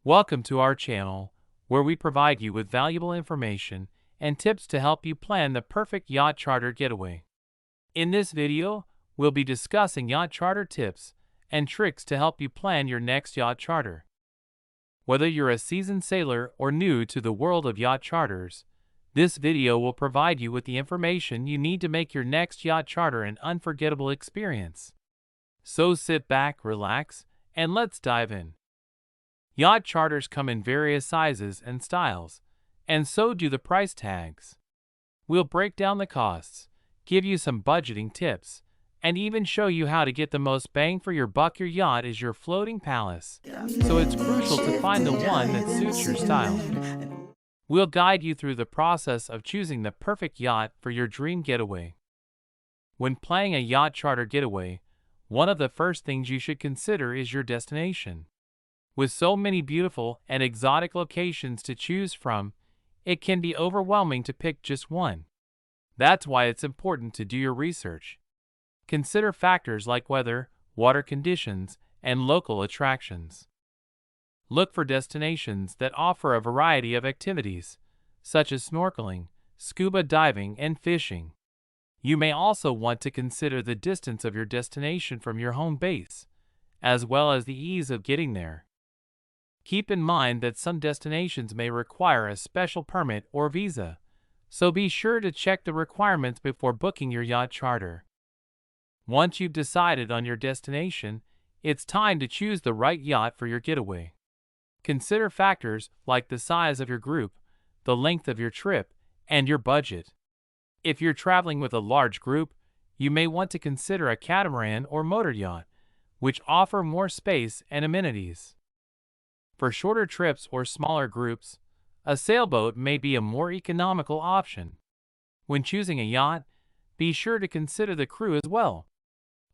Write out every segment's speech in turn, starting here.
Welcome to our channel, where we provide you with valuable information and tips to help you plan the perfect yacht charter getaway. In this video, we'll be discussing yacht charter tips and tricks to help you plan your next yacht charter. Whether you're a seasoned sailor or new to the world of yacht charters, this video will provide you with the information you need to make your next yacht charter an unforgettable experience. So sit back, relax, and let's dive in. Yacht charters come in various sizes and styles, and so do the price tags. We'll break down the costs, give you some budgeting tips, and even show you how to get the most bang for your buck. Your yacht is your floating palace, so it's crucial to find the one that suits your style. We'll guide you through the process of choosing the perfect yacht for your dream getaway. When planning a yacht charter getaway, one of the first things you should consider is your destination. With so many beautiful and exotic locations to choose from, it can be overwhelming to pick just one. That's why it's important to do your research. Consider factors like weather, water conditions, and local attractions. Look for destinations that offer a variety of activities, such as snorkeling, scuba diving, and fishing. You may also want to consider the distance of your destination from your home base, as well as the ease of getting there. Keep in mind that some destinations may require a special permit or visa, so be sure to check the requirements before booking your yacht charter. Once you've decided on your destination, it's time to choose the right yacht for your getaway. Consider factors like the size of your group, the length of your trip, and your budget. If you're traveling with a large group, you may want to consider a catamaran or motor yacht, which offer more space and amenities. For shorter trips or smaller groups, a sailboat may be a more economical option. When choosing a yacht, be sure to consider the crew as well.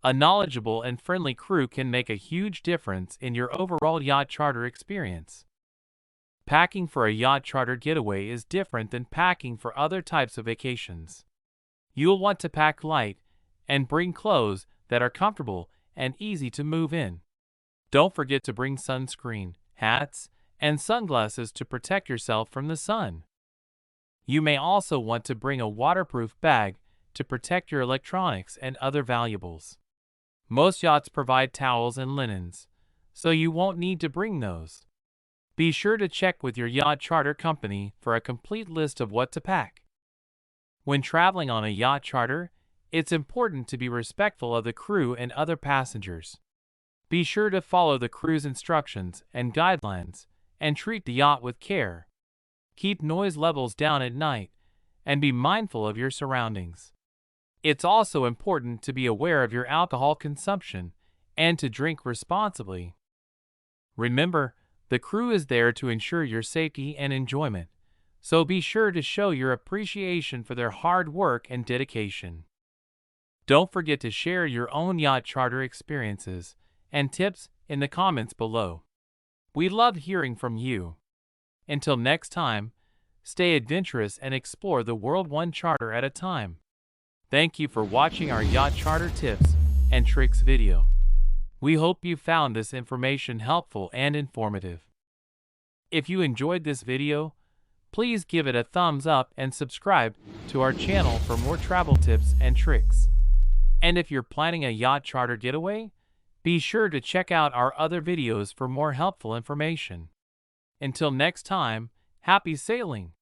A knowledgeable and friendly crew can make a huge difference in your overall yacht charter experience. Packing for a yacht charter getaway is different than packing for other types of vacations. You'll want to pack light and bring clothes that are comfortable and easy to move in. Don't forget to bring sunscreen, hats, and sunglasses to protect yourself from the sun. You may also want to bring a waterproof bag to protect your electronics and other valuables. Most yachts provide towels and linens, so you won't need to bring those. Be sure to check with your yacht charter company for a complete list of what to pack. When traveling on a yacht charter, it's important to be respectful of the crew and other passengers. Be sure to follow the crew's instructions and guidelines and treat the yacht with care. Keep noise levels down at night and be mindful of your surroundings. It's also important to be aware of your alcohol consumption and to drink responsibly. Remember, the crew is there to ensure your safety and enjoyment, so be sure to show your appreciation for their hard work and dedication. Don't forget to share your own yacht charter experiences and tips in the comments below. We love hearing from you. Until next time, stay adventurous and explore the world one charter at a time. Thank you for watching our yacht charter tips and tricks video. We hope you found this information helpful and informative. If you enjoyed this video, please give it a thumbs up and subscribe to our channel for more travel tips and tricks. And if you're planning a yacht charter getaway, be sure to check out our other videos for more helpful information. Until next time, happy sailing!